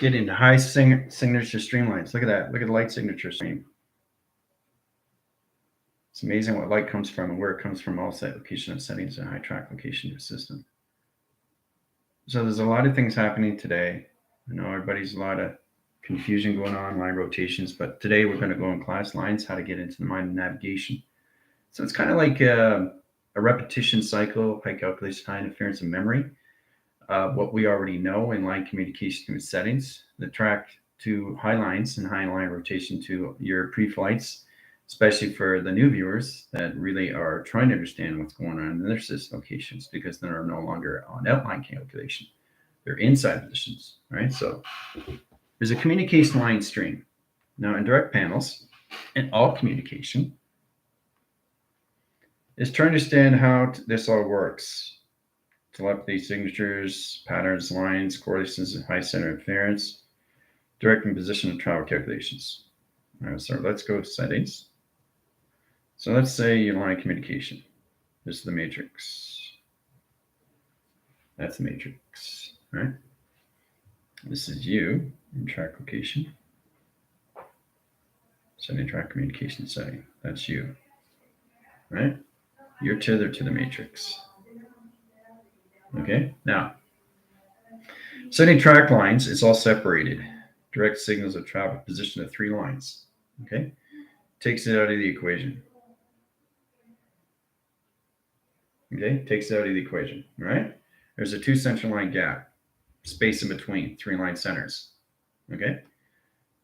get into high signature streamlines. Look at that. Look at the light signature stream. It's amazing what light comes from and where it comes from. All set location of settings and high track location of system. So there's a lot of things happening today. I know everybody's a lot of confusion going on, line rotations, but today we're going to go in class lines, how to get into the mind of navigation. So it's kind of like a repetition cycle, high calculation, high interference, and memory. What we already know in line communication with settings, the track to high lines and high line rotation to your pre-flights, especially for the new viewers that really are trying to understand what's going on in their system locations, because they're no longer on outline calculation. They're inside positions, right? So there's a communication line stream. Now in direct panels, in all communication, is to understand how this all works. Telepathy, signatures, patterns, lines, correlations, and high center interference, direct and position and travel calculations. All right, so let's go to settings. So let's say you line communication. This is the matrix. That's the matrix, right? This is you in track location. Setting track communication setting. That's you, right? You're tethered to the matrix. Okay, now, setting track lines is all separated. Direct signals of travel position of 3 lines. Okay, takes it out of the equation. Okay, takes it out of the equation, all right? There's a 2 central line gap, space in between 3 line centers. Okay,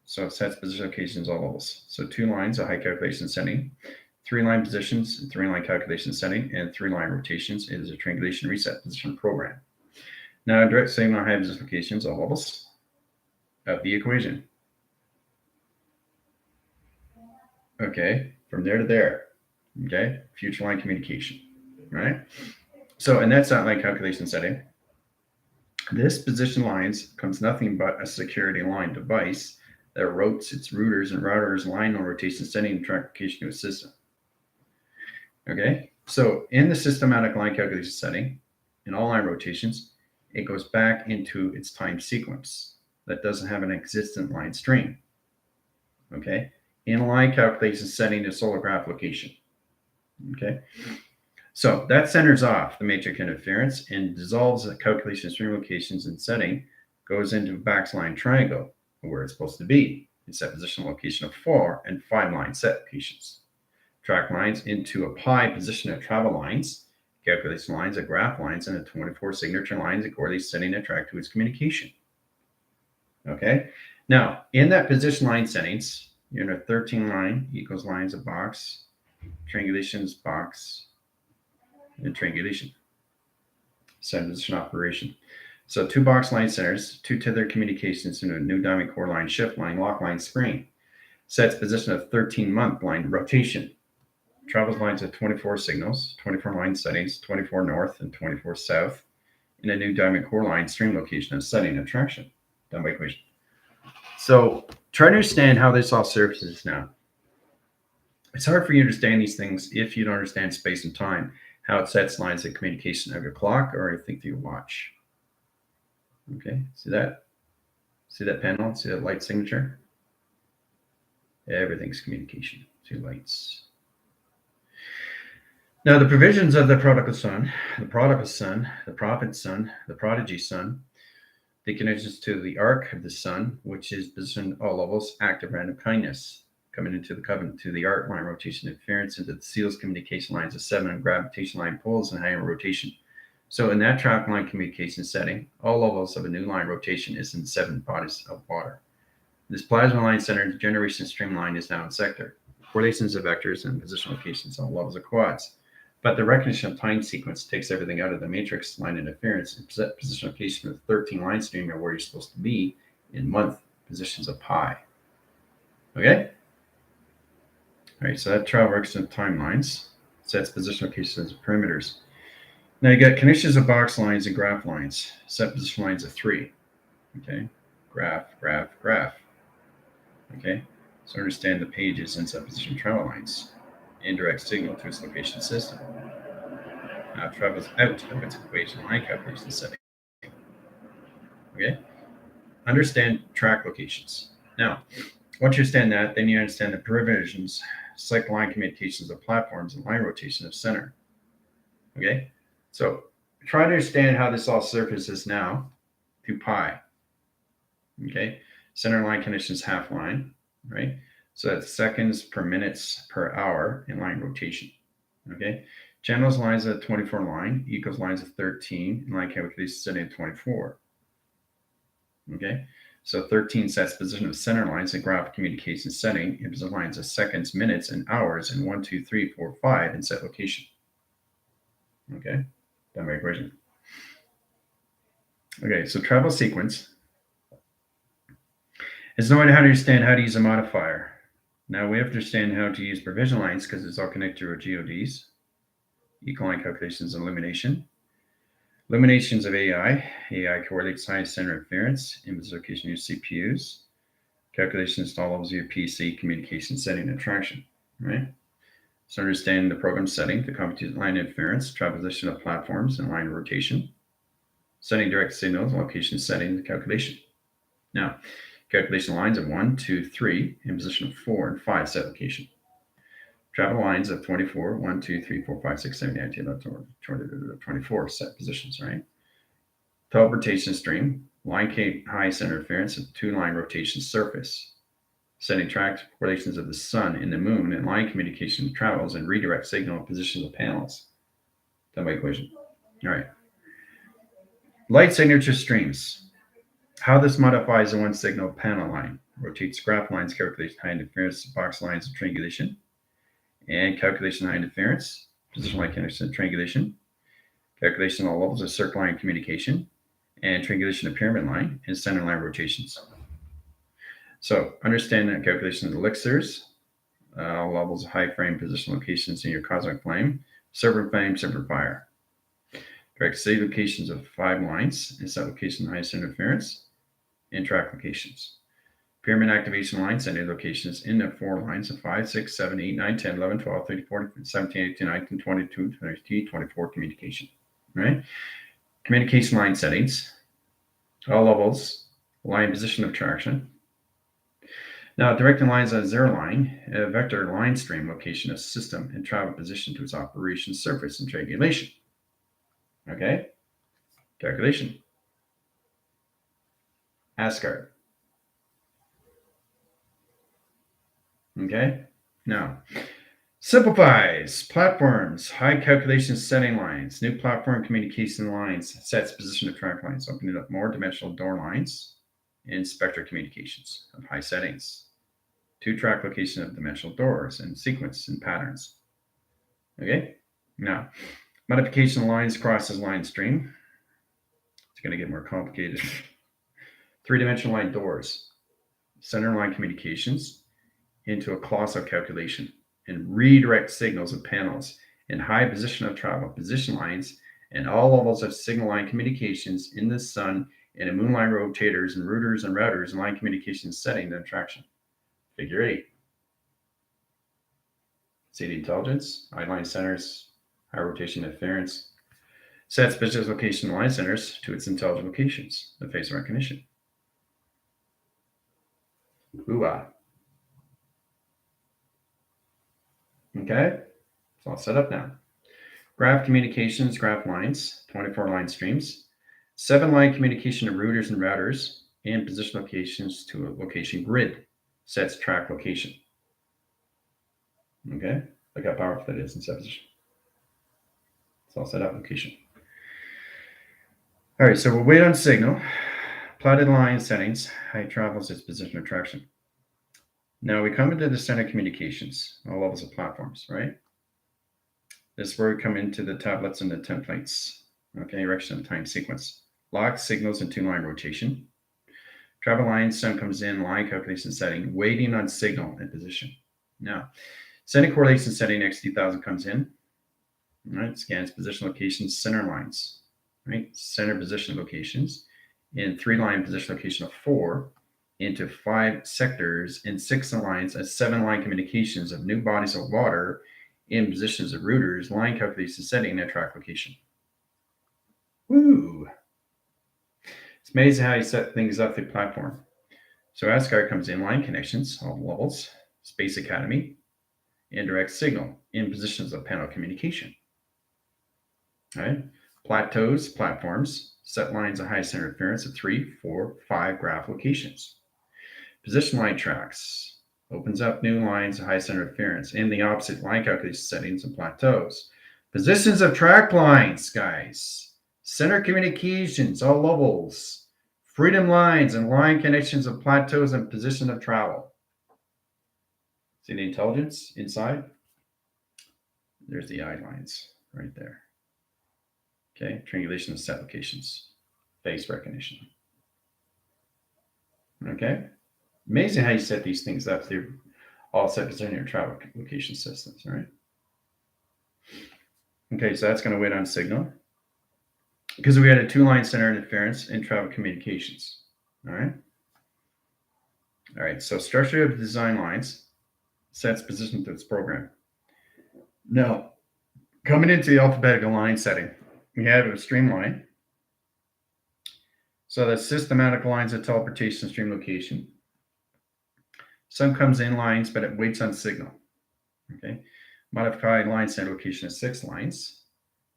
so it sets position locations all levels. So 2 lines, a high calculation setting, 3 line positions, 3 line calculation setting, and 3 line rotations is a triangulation reset position program. Now, direct signal high position locations, all levels of the equation. Okay, from there to there. Okay, future line communication, right? So, and that's that line calculation setting. This position lines becomes nothing but a security line device that routes its routers and routers line on rotation setting and track location to a system. Okay, so in the systematic line calculation setting, in all line rotations, it goes back into its time sequence that doesn't have an existent line stream. Okay, in line calculation setting, the solar graph location. Okay, so that centers off the matrix interference and dissolves the calculation stream locations and setting, goes into a backline triangle where it's supposed to be. It's set position location of 4 and 5 line set locations. Track lines into a pi position of travel lines, calculation lines of graph lines, and a 24 signature lines accordingly setting a track to its communication. Okay, now in that position line settings, you're in a 13 line equals lines of box, triangulations box, and triangulation. Set position operation. So 2 box line centers, 2 tether communications into a new diamond core line, shift line, lock line, spring. Sets position of 13-month line rotation. Travels lines of 24 signals, 24 line settings, 24 north and 24 south, in a new diamond core line stream location and setting attraction. Done by equation. So try to understand how this all surfaces now. It's hard for you to understand these things if you don't understand space and time, how it sets lines of communication of your clock or anything through your watch. Okay, see that? See that panel? See that light signature? Everything's communication. See lights. Now, the provisions of the prodigal son, the prophet's son, the prodigy's son, the connections to the ark of the sun, which is positioned all levels, active random kindness, coming into the covenant to the arc line rotation interference into the seals communication lines of 7 gravitation line poles and higher rotation. So in that track line communication setting, all levels of a new line rotation is in 7 bodies of water. This plasma line centered generation streamline is now in sector. Correlations of vectors and position locations on levels of quads. But the recognition of time sequence takes everything out of the matrix line interference and position location of the 13 line stream are where you're supposed to be in month positions of pi. Okay? All right, so that travel works in timelines, sets position locations of perimeters. Now you got connections of box lines and graph lines, set position lines of 3. Okay? Graph, graph, graph. Okay? So understand the pages and set position travel lines. Indirect signal to its location system. Now travels out of its equation line calculation setting. Okay? Understand track locations. Now, once you understand that, then you understand the provisions, cycle line communications of platforms, and line rotation of center. Okay? So try to understand how this all surfaces now through pi. Okay? Center line conditions half line, right? So that's seconds per minutes per hour in line rotation. Okay? Channels lines at 24 line equals lines of 13 in line calculation setting at 24. Okay? So 13 sets position of center lines in graph communication setting and position lines of seconds, minutes, and hours in 1, 2, 3, 4, 5 in set location. Okay? That my equation. Okay, so travel sequence is knowing how to understand how to use a modifier. Now we have to understand how to use provision lines because it's all connected to our GODs, equal line calculations, and illumination. Illuminations of AI. AI correlates high center interference, image location use CPUs, calculations to all levels of your PC, communication setting, and traction, right? So understanding the program setting, the compute line interference, transition of platforms, and line rotation, setting direct signals, location setting, the calculation. Now, calculation lines of 1, 2, 3, in position of 4 and 5 set location. Travel lines of 24, 1, 2, 3, 4, 5, 6, 7, 8, 9, 10, 11, 12, 24 set positions, right? Teleportation stream, line K high center interference, and 2 line rotation surface. Setting track correlations of the sun and the moon and line communication travels and redirect signal and positions of panels. That's my equation. All right. Light signature streams. How this modifies the one signal panel line. Rotates graph lines, calculates high interference, box lines of triangulation, and calculation high interference, position line connection triangulation, calculation of all levels of circle line communication, and triangulation of pyramid line and center line rotations. So understand that calculation of elixirs, all levels of high frame position locations in your cosmic flame, server flame, server fire. Direct save locations of 5 lines and set location highest interference and track locations. Pyramid activation lines and locations in the 4 lines of 5, 6, 7, 8, 9, 10, 11, 12, 13, 14, 17, 18, 19, 22, 23, 24 communication. Right? Communication line settings, all levels, line position of traction. Now, directing lines on 0 line, a vector line stream location of system and travel position to its operation surface and triangulation. Okay? Calculation. Asgard. Okay? Now, simplifies platforms, high calculation setting lines, new platform communication lines, sets position of track lines, opening up more dimensional door lines, and spectral communications of high settings. 2 track location of dimensional doors and sequence and patterns. Okay? Now, modification lines crosses line stream. It's going to get more complicated. 3-dimensional line doors, center line communications into a colossal calculation and redirect signals of panels in high position of travel, position lines, and all levels of signal line communications in the sun and in moonline rotators and routers and routers and line communications setting and attraction. Figure 8. See the intelligence, line centers, high rotation interference, sets business location line centers to its intelligent locations, the face recognition. Ooh-ah. Okay, it's all set up now. Graph communications, graph lines, 24 line streams, 7 line communication of routers and routers, and position locations to a location grid, sets track location. Okay, look how powerful that is in set position. It's all set up location. All right, so we'll wait on signal. Plotted line settings, how it travels its position of traction. Now we come into the center communications, all levels of platforms, right? This is where we come into the tablets and the templates. Okay, direction and time sequence. Lock signals and 2-line rotation. Travel line, sun comes in, line calculation setting, waiting on signal and position. Now, center correlation setting X2000 comes in. All right, scans position locations, center lines, right? Center position locations in 3-line position location of 4 into 5 sectors and 6 lines as 7-line communications of new bodies of water in positions of routers, line calculation setting, and track location. Woo! It's amazing how you set things up through platform. So ASCAR comes in line connections, all levels, Space Academy, indirect signal in positions of panel communication. All right. Plateaus, platforms, set lines of high center interference at 3, 4, 5 graph locations. Position line tracks opens up new lines of high center interference in the opposite line calculation settings and plateaus. Positions of track lines, guys. Center communications, all levels. Freedom lines and line connections of plateaus and position of travel. See the intelligence inside? There's the eye lines right there. Okay, triangulation of set locations, face recognition. Okay, amazing how you set these things up. They're all set within your travel location systems, all right? Okay, so that's going to wait on signal because we had a 2-line center interference in travel communications, all right? All right, so structure of design lines sets position to its program. Now, coming into the alphabetical line setting, we have a streamline. So the systematic lines of teleportation stream location. Some comes in lines, but it waits on signal. Okay. Modified line center location is 6 lines.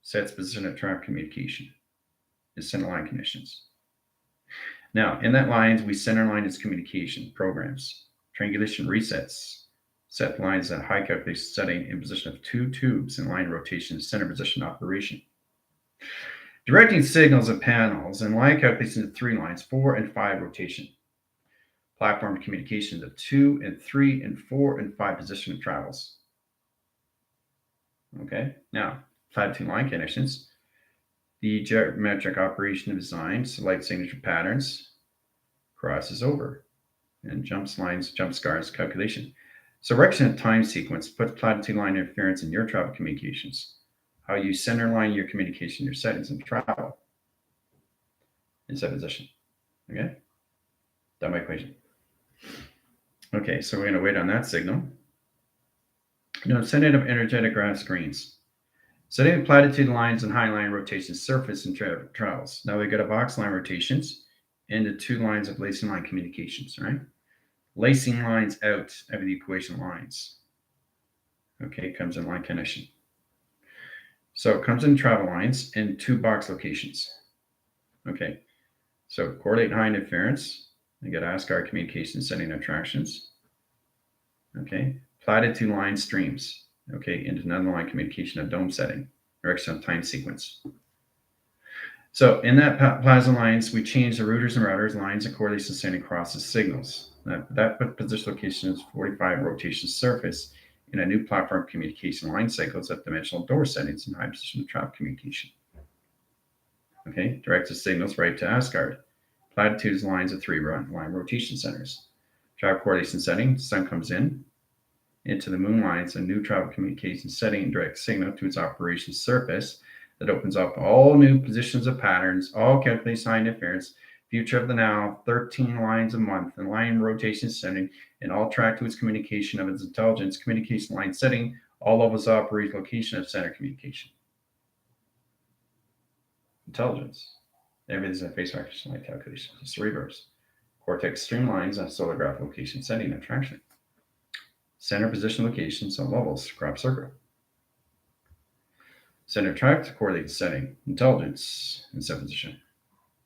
Sets position of track communication is center line conditions. Now, in that lines, we center line its communication programs. Triangulation resets. Set lines at high calculation setting in position of 2 tubes in line rotation center position operation. Directing signals of panels and line calculation of 3 lines, 4 and 5 rotation. Platform communications of 2 and 3 and 4 and 5 position of travels. Okay, now 5-2 line connections. The geometric operation of design, select signature patterns, crosses over, and jumps lines, jump scars calculation. Selection of time sequence, put platitude line interference in your travel communications. How you center line your communication, your settings, and travel in set position. Okay, done my equation. Okay, so we're going to wait on that signal. Now, setting of energetic graph screens. Setting the platitude lines and high line rotations surface and travels. Now we got a box line rotations and the 2 lines of lacing line communications, right? Lacing lines out of the equation lines. Okay, it comes in line connection. So it comes in travel lines and 2 box locations. Okay, so correlate high interference. We got ASCAR communication setting attractions. Okay, platitude line streams. Okay, into another line communication of dome setting, direction of time sequence. So in that plasma lines, we change the routers and routers lines and correlation setting crosses signals. That position location is 45 rotation surface in a new platform communication line cycles at dimensional door settings and high position trap communication. Okay, directed signals right to ASCAR. Platitudes lines of 3 line rotation centers. Trap correlation setting, sun comes in into the moon lines, a new travel communication setting and direct signal to its operation surface that opens up all new positions of patterns, all calculated sign interference, future of the now, 13 lines a month, and line rotation setting, and all track to its communication of its intelligence, communication line setting, all levels of operation location of center communication. Intelligence. Everything's in face recognition line calculation. It's the reverse. Cortex streamlines on solar graph location setting and traction. Center position locations on levels, graph circle. Center track correlated setting, intelligence, and set position.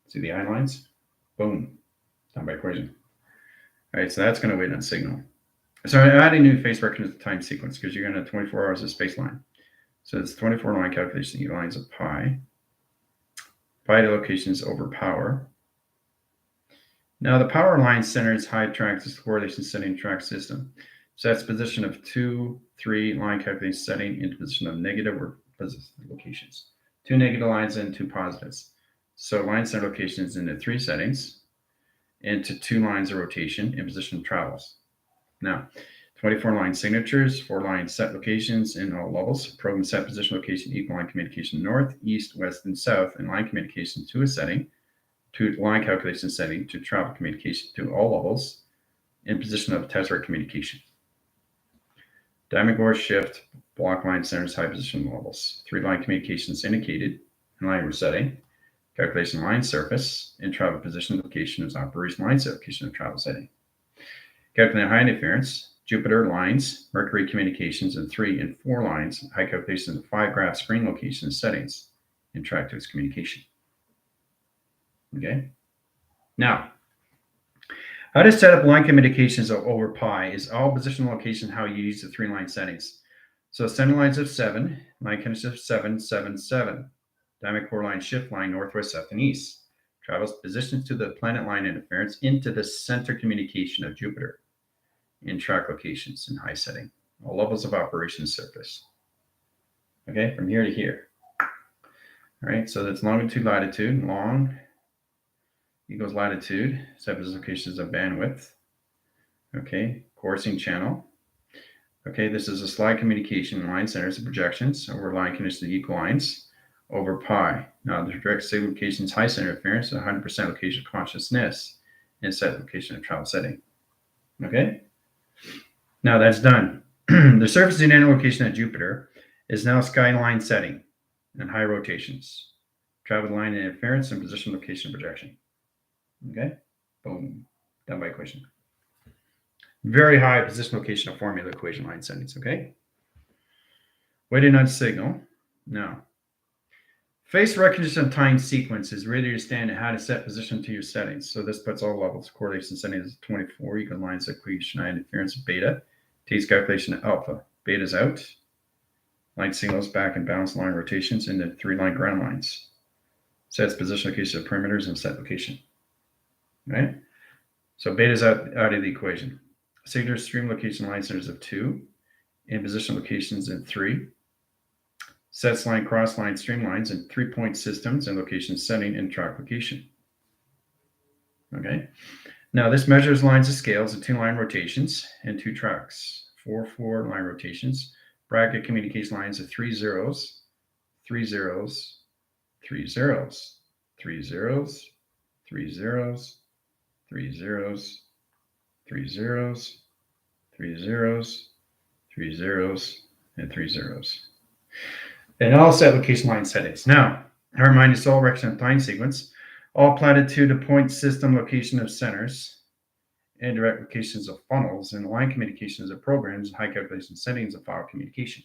See the eye lines? Boom. Done by equation. All right, so that's going to wait on signal. So I'm adding new face recognition time sequence because you're going to have 24 hours of space line. So it's 24 line calculation lines of pi. Pi to locations over power. Now the power line centers high tracks is correlation setting track system. So that's position of 2, 3 line calculation setting into position of negative or positive locations. 2 negative lines and 2 positives. So line center locations into 3 settings into 2 lines of rotation in position of travels. Now, 24 line signatures, 4 line set locations in all levels, program set position location, equal line communication north, east, west, and south, and line communication to a setting, to line calculation setting, to travel communication to all levels, in position of tesseract communication. Diamond gore shift, block line centers, high position levels. 3 line communications indicated in line setting. calculation line surface, and travel position location is operation line set location of travel setting. Calculating high interference, Jupiter lines, Mercury communications, and 3 and 4 lines, high calculations of 5 graph screen location settings, and track to its communication. Okay. Now, how to set up line communications over pi is all position location, how you use the 3 line settings. So center lines of 7, line connection of 7, 7, 7. Diamond core line shift line northwest, south, and east. Travels positions to the planet line interference into the center communication of Jupiter in track locations in high setting. All levels of operation surface. Okay, from here to here. All right, so that's longitude, latitude, long equals latitude, set locations of bandwidth. Okay, coursing channel. Okay, this is a slide communication line centers of projections over line conditions of equal lines over pi. Now, the direct signal locations high center interference, 100% location of consciousness, and set location of travel setting. Okay, now that's done. The surface dynamic location at Jupiter is now skyline setting and high rotations, travel line interference, and position location projection. Okay, boom, done by equation. Very high position location of formula equation line settings. Okay, waiting on signal. Now, face recognition time sequence is really to understand how to set position to your settings. So this puts all levels. Correlation settings 24. You can line equation high interference beta. Takes calculation of alpha. Beta's out. Line signals back and balance line rotations into 3 line ground lines. Sets position location of perimeters and set location. Right? So beta's out of the equation. Signature stream location line centers of 2. And position locations in 3. Sets line cross line streamlines and 3-point systems and location setting and track location. Okay. Now this measures lines of scales of 2 line rotations and 2 tracks. 4 line rotations. Bracket communication lines of 3 zeros, 3 zeros, 3 zeros, 3 zeros, 3 zeros, 3 zeros, 3 zeros, 3 zeros, 3 zeros, and 3 zeros. And all set location line settings. Now, our mind is all direction time sequence, all platitude of point system location of centers, and direct locations of funnels, and line communications of programs, and high calculation settings of file communication.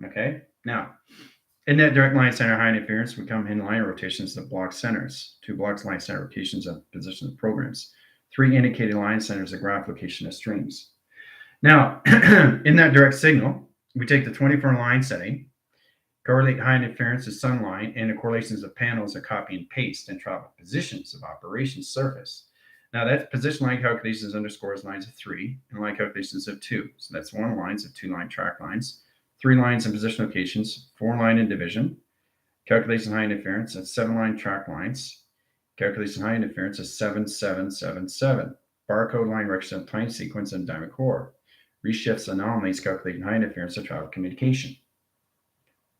Okay, now, in that direct line center high interference, we come in line rotations of block centers, 2 blocks line center locations of positions of programs, 3 indicated line centers of graph location of streams. Now, in that direct signal, we take the 24 line setting, correlate high interference to sun line, and the correlations of panels of copy and paste and travel positions of operation surface. Now that's position line calculations underscores lines of 3 and line calculations of 2. So that's 1 lines of 2 line track lines, 3 lines in position locations, 4 line in division, calculation high interference, that's 7 line track lines, calculation high interference is 7, 7, 7, 7. Barcode line represent time sequence and diamond core. Reshifts anomalies calculating high interference of travel communication.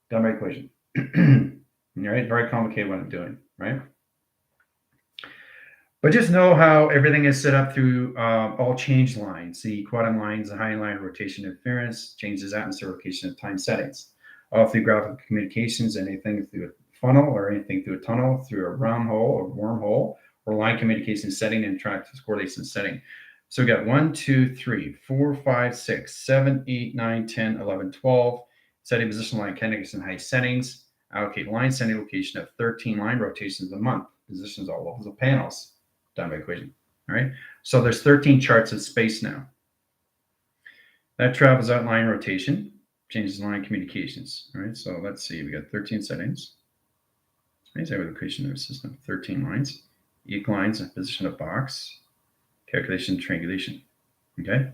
Done by equation. All right, very complicated what I'm doing, right? But just know how everything is set up through all change lines, the quadrant lines, the high line rotation interference, changes atmosphere location and time settings. All through graphical communications, anything through a funnel or anything through a tunnel, through a round hole or wormhole, or line communication setting and track correlation setting. So we got 1, 2, 3, 4, 5, 6, 7, 8, 9, 10, 11, 12. Setting position line kinetics and high settings. Allocate line setting location of 13 line rotations a month. Positions all levels of panels. Done by equation. All right. So there's 13 charts of space now. That travels out line rotation, changes line communications. All right. So let's see. We got 13 settings. Space allocation of a system. 13 lines. Equal lines and position of box. Calculation, triangulation. Okay.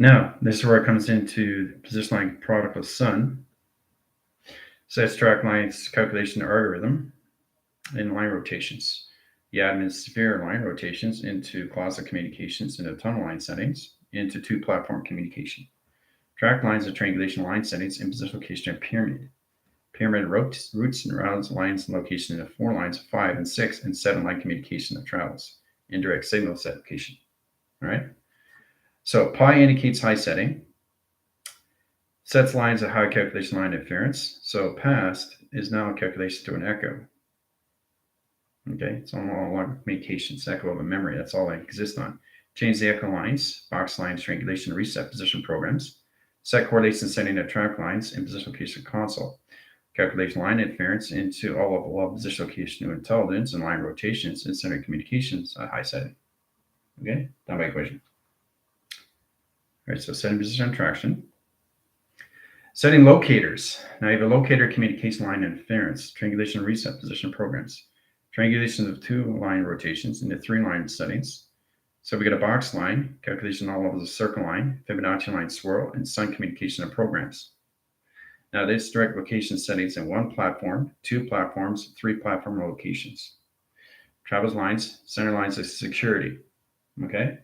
Now, this is where it comes into the position line product of sun. Sets track lines, calculation algorithm, and line rotations. The atmosphere line rotations into closet communications into tunnel line settings, into 2 platform communication. Track lines and triangulation line settings in position location and pyramid. Pyramid routes and rounds lines and location into 4 lines, 5 and 6, and 7 line communication that travels. Indirect signal set location. All right. So pi indicates high setting. Sets lines of high calculation line interference. So past is now a calculation to an echo. Okay, it's on all log communications, echo of a memory. That's all that exists on. Change the echo lines, box lines, triangulation, reset position programs. Set correlation setting of track lines in position location console. Calculation line interference into all of the low position location new intelligence and line rotations in center communications at high setting. Okay, done by equation. All right, so setting position traction. Setting locators. Now you have a locator communication line interference, triangulation reset position programs, triangulation of 2 line rotations into 3 line settings. So we get a box line, calculation all over the circle line, Fibonacci line swirl, and sun communication of programs. Now this direct location settings in 1 platform, 2 platforms, 3 platform locations. Travels lines, center lines of security. Okay.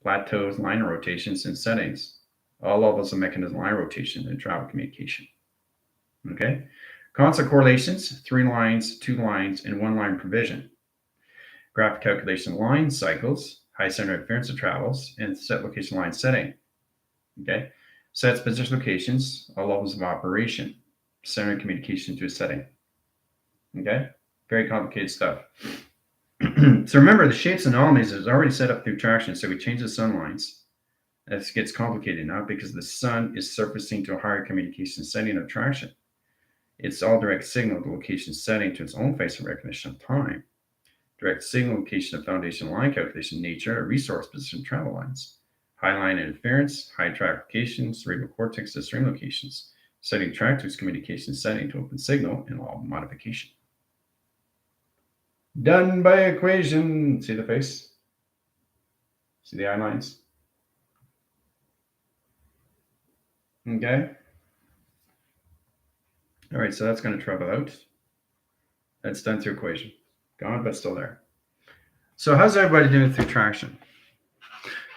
Plateaus, line rotations, and settings. All levels of mechanism line rotation and travel communication. Okay. Constant correlations, 3 lines, 2 lines, and 1 line provision. Graph calculation line cycles, high center interference of travels, and set location line setting. Okay. Sets position locations, all levels of operation, center communication to a setting. Okay. Very complicated stuff. So remember, the shapes and anomalies is already set up through traction. So we change the sun lines. This gets complicated now because the sun is surfacing to a higher communication setting of traction. It's all direct signal to location setting to its own face of recognition of time. Direct signal location of foundation line calculation nature, resource position travel lines. High line interference, high track locations, cerebral cortex to stream locations. Setting track to its communication setting to open signal and all modification. Done by equation. See the face? See the eye lines? Okay. All right, so that's going to travel out. That's done through equation. Gone, but still there. So how's everybody doing through traction?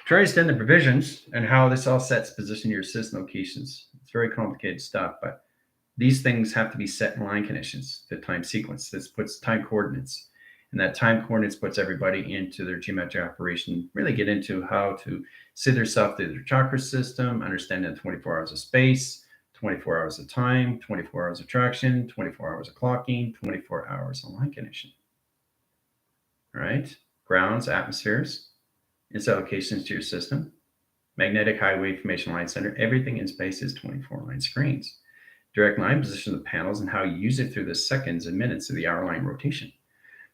Try to understand the provisions and how this all sets position your system locations. It's very complicated stuff, but these things have to be set in line conditions, the time sequence. This puts time coordinates. And that time coordinates puts everybody into their geometric operation, really get into how to see themselves through their chakra system, understanding 24 hours of space, 24 hours of time, 24 hours of traction, 24 hours of clocking, 24 hours of line condition. All right? Grounds, atmospheres, inset locations to your system, magnetic highway information line center, everything in space is 24 line screens. Direct line position of the panels and how you use it through the seconds and minutes of the hour line rotation.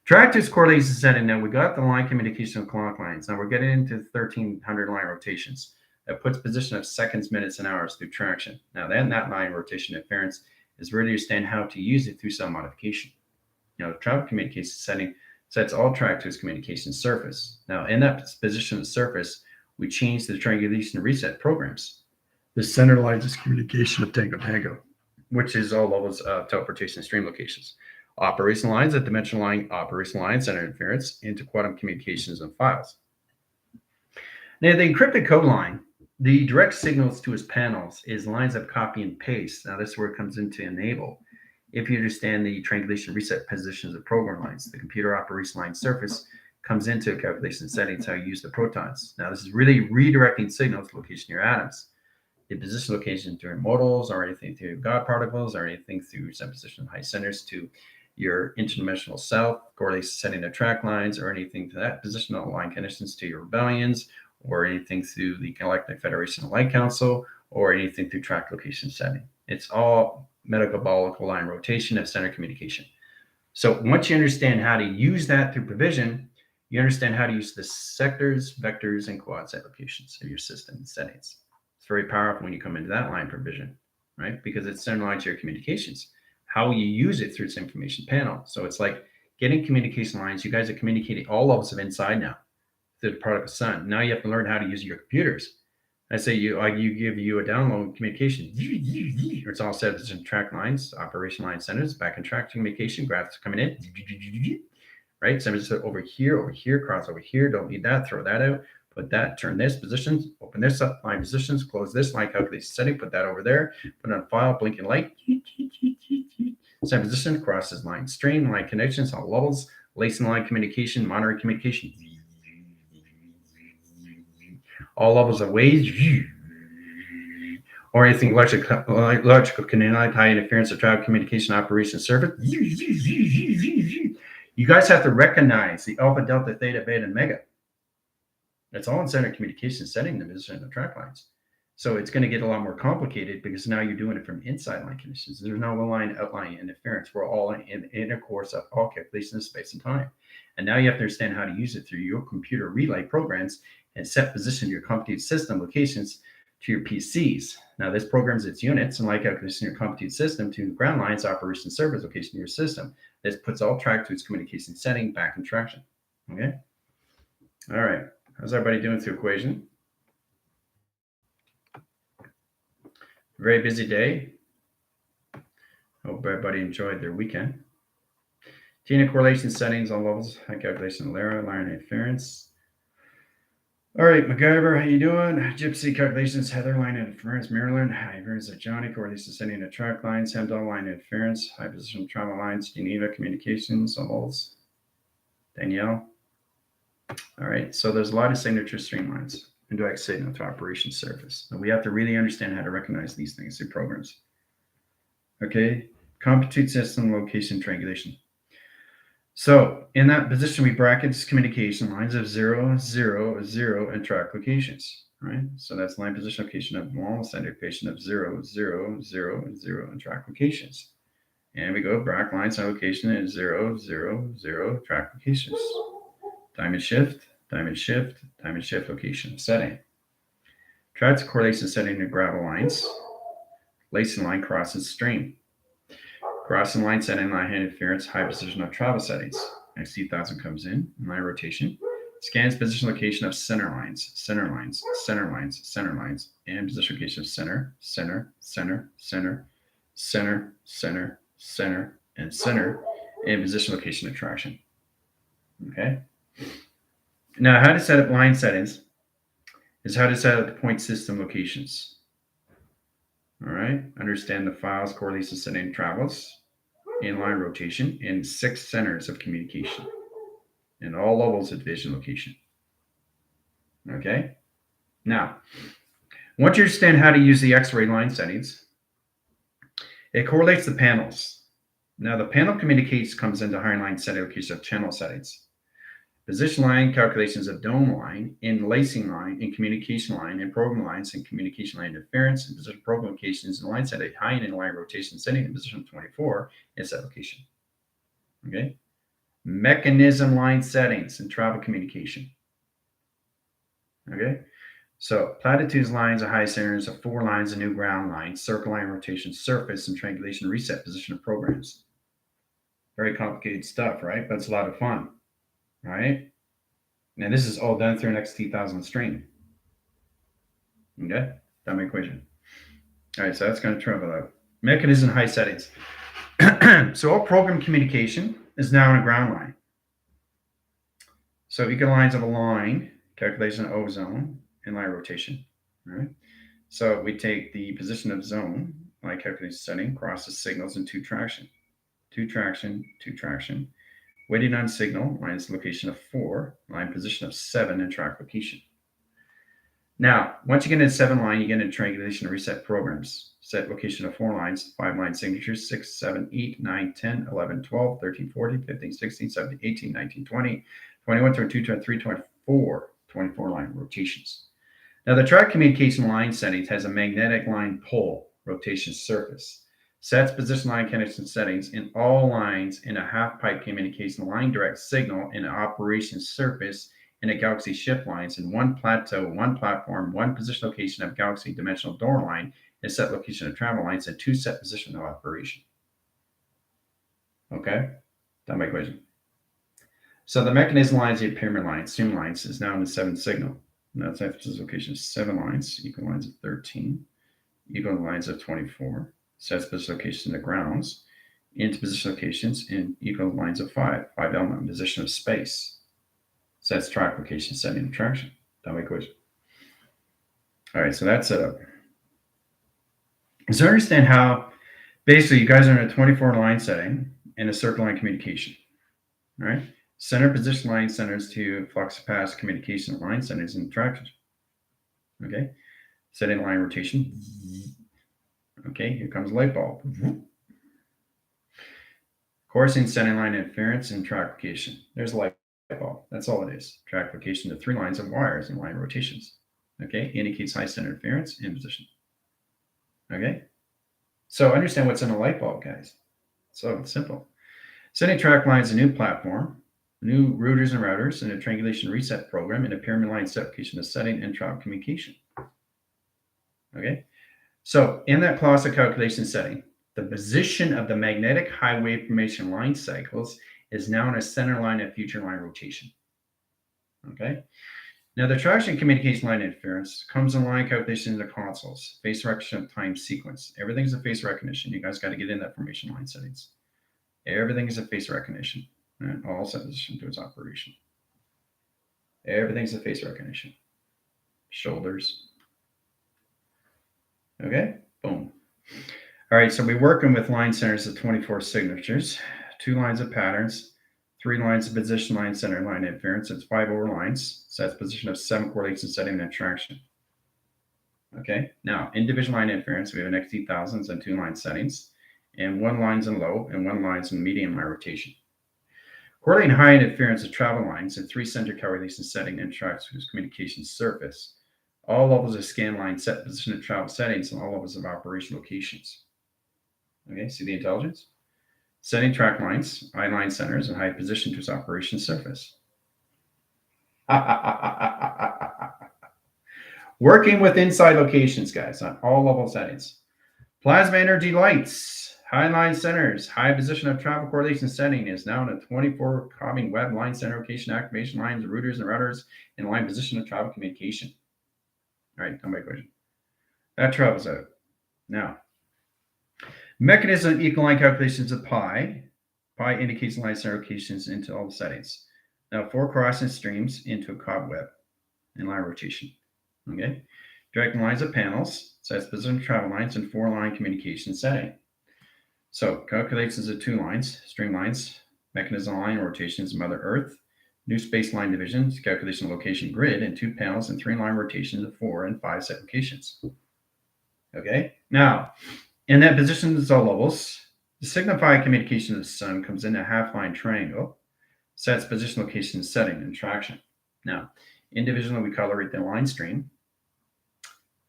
Tractors correlation setting. Now we got the line communication of clock lines. Now we're getting into 1300 line rotations. That puts position of seconds, minutes, and hours through traction. Now then that line rotation interference is where you understand how to use it through cell modification. The travel communication setting sets all tractors communication surface. Now in that position of the surface, we change the triangulation reset programs. The center lines is communication of tango, which is all levels of teleportation stream locations. Operational lines at dimensional line, operational line center interference into quantum communications and files. Now the encrypted code line, the direct signals to its panels is lines of copy and paste. Now this is where it comes into enable. If you understand the triangulation reset positions of program lines, the computer operation line surface comes into calculation settings how you use the protons. Now this is really redirecting signals to location of your atoms. The position location through modals or anything through God particles or anything through some position of high centers to your interdimensional self, correlation setting of track lines, or anything to that positional line conditions to your rebellions, or anything through the Galactic Federation of Light Council, or anything through track location setting. It's all metabolic line rotation of center communication. So once you understand how to use that through provision, you understand how to use the sectors, vectors, and quads applications of your system settings. It's very powerful when you come into that line provision, right? Because it's centralized to your communications. How you use it through its information panel. So it's like getting communication lines. You guys are communicating all levels of inside now through the product of sun. Now you have to learn how to use your computers. I say you give you a download communication. It's all set as in track lines, operation line centers, back and track communication, graphs coming in, right? So I'm just over here, cross over here. Don't need that. Throw that out. Put that, turn this positions, open this up, line positions, close this line calculation setting, put that over there, put it on file, blinking light, same position, crosses line stream, line connections, all levels, lacing line communication, monitoring communication, all levels of waves, or anything electrical canal, high interference of travel communication operation surface. You guys have to recognize the alpha, delta, theta, beta, and mega. That's all in center communication setting the position of the track lines. So it's going to get a lot more complicated because now you're doing it from inside line conditions. There's no line outline interference. We're all in intercourse of all calculations of space and time. And now you have to understand how to use it through your computer relay programs and set position your computed system locations to your PCs. Now this programs its units and like calculation your computed system to ground lines, operation service location of your system. This puts all track to its communication setting back in traction. Okay. All right. How's everybody doing through equation? Very busy day. Hope everybody enjoyed their weekend. Tina correlation settings on levels, high calculation of Lara, line interference. All right, MacGyver, how you doing? Gypsy calculations, Heather, line interference, Maryland, high variance of Johnny, correlation setting of track lines, Hemdahl, line interference, high position travel lines, Geneva communications, levels, Danielle. All right, so there's a lot of signature streamlines. Indirect signal to operation surface. And we have to really understand how to recognize these things through programs. Okay, compute system location triangulation. So in that position, we bracket communication lines of 0, 0, 0, and track locations, right? So that's line position location of normal center location of 0, 0, 0, 0, and track locations. And we go bracket lines on location at 0, 0, 0, track locations. Diamond shift, diamond shift, diamond shift location setting. Track to correlation setting to gravel lines. Lacing line crosses stream. Crossing line setting, line interference, high position of travel settings. XT1000 comes in, line rotation. Scans position location of center lines, center lines, center lines, center lines, and position location of center, center, center, center, center, center, center, and center, and position location of traction. Okay. Now, how to set up line settings is how to set up the point system locations. All right. Understand the files, correlation setting travels, in line rotation, and 6 centers of communication, and all levels of division location. Okay. Now, once you understand how to use the X-ray line settings, it correlates the panels. Now, the panel communicates comes into higher line setting location of channel settings. Position line calculations of dome line, in lacing line, in communication line, in program lines, and communication line interference, and position program locations in line setting, high and in line rotation setting, in position 24 in set location. Okay. Mechanism line settings and travel communication. Okay. So platitudes lines of high centers of 4 lines of new ground lines, circle line rotation, surface, and triangulation reset position of programs. Very complicated stuff, right? But it's a lot of fun. Right? Now this is all done through an XT1000 stream. Okay? That my equation. All right, so that's going to travel out. Mechanism high settings. So all program communication is now on a ground line. So equal lines of a line, calculation of O zone, and line rotation. All right? So we take the position of zone, line calculation setting, crosses signals in 2 traction. 2 traction, 2 traction. Waiting on signal, minus location of 4, line position of 7, and track location. Now, once you get into 7 line, you get into triangulation and reset programs. Set location of 4 lines, 5 line signatures, 6, 7, 8, 9, 10, 11, 12, 13, 14, 15, 16, 17, 18, 19, 20, 21, 22, 23, 24, 24 line rotations. Now, the track communication line settings has a magnetic line pole rotation surface. Sets position line connection settings in all lines in a half pipe communication line direct signal in an operation surface in a galaxy shift lines in 1 plateau, 1 platform, 1 position location of galaxy dimensional door line, and set location of travel lines, and 2 set position of operation. Okay, that's my equation. So the mechanism lines, the pyramid lines, stream lines is now in the 7 signal. Now it's after this location 7 lines, equal lines of 13, equal lines of 24. Sets position location in the grounds into position locations in equal lines of 5 element position of space. Sets track location setting and traction. That way equation. All right, so that's set up. So understand how basically you guys are in a 24 line setting and a circle line communication. All right, center position line centers to flux pass communication line centers and traction. Okay, setting line rotation. Okay, here comes a light bulb. Coursing, setting line interference, and track location. There's a light bulb. That's all it is. Track location to 3 lines of wires and line rotations. Okay, indicates high center interference in position. Okay, so understand what's in a light bulb, guys. So it's simple. Setting track lines, a new platform, new routers and routers, and a triangulation reset program, and a pyramid line set application of setting and track communication. Okay, so in that Plaza calculation setting, the position of the magnetic high wave formation line cycles is now in a center line of future line rotation. Okay. Now the traction communication line interference comes in line calculation in the consoles, phase recognition of time sequence. Everything's a phase recognition. You guys got to get in that formation line settings. Everything is a phase recognition. And all set position to its operation. Everything's a phase recognition. Shoulders. Okay, boom. All right, so we're working with line centers of 24 signatures, 2 lines of patterns, 3 lines of position line center line interference. It's 5 over lines. So that's position of 7 correlation setting and traction. Okay, now in division line interference, we have an XT thousands and 2 line settings, and 1 line's in low and 1 line's in medium line rotation. Correlating high interference of travel lines and 3 center correlation setting and tracks whose communication surface. All levels of scan line set position of travel settings and all levels of operation locations. Okay, see the intelligence? Setting track lines, high line centers, and high position to its operation surface. Working with inside locations, guys, on all level settings. Plasma energy lights, high line centers, high position of travel correlation setting is now in a 24 cobbing web line center location activation lines, routers and routers, and line position of travel communication. All right, come back question. That travels out. Now, mechanism of equal line calculations of pi. Pi indicates line center locations into all the settings. Now, 4 crossing streams into a cobweb in line rotation. Okay, directing lines of panels, sets position of travel lines, and 4 line communication setting. So, calculations of 2 lines, streamlines, mechanism line rotations, Mother Earth, new space line divisions, calculation of location grid, and 2 panels and 3 line rotations of 4 and 5 set locations. Okay, now in that position of all levels, the signified communication of the sun comes in a half line triangle, sets position, location, setting, and traction. Now, individually, we colorate the line stream.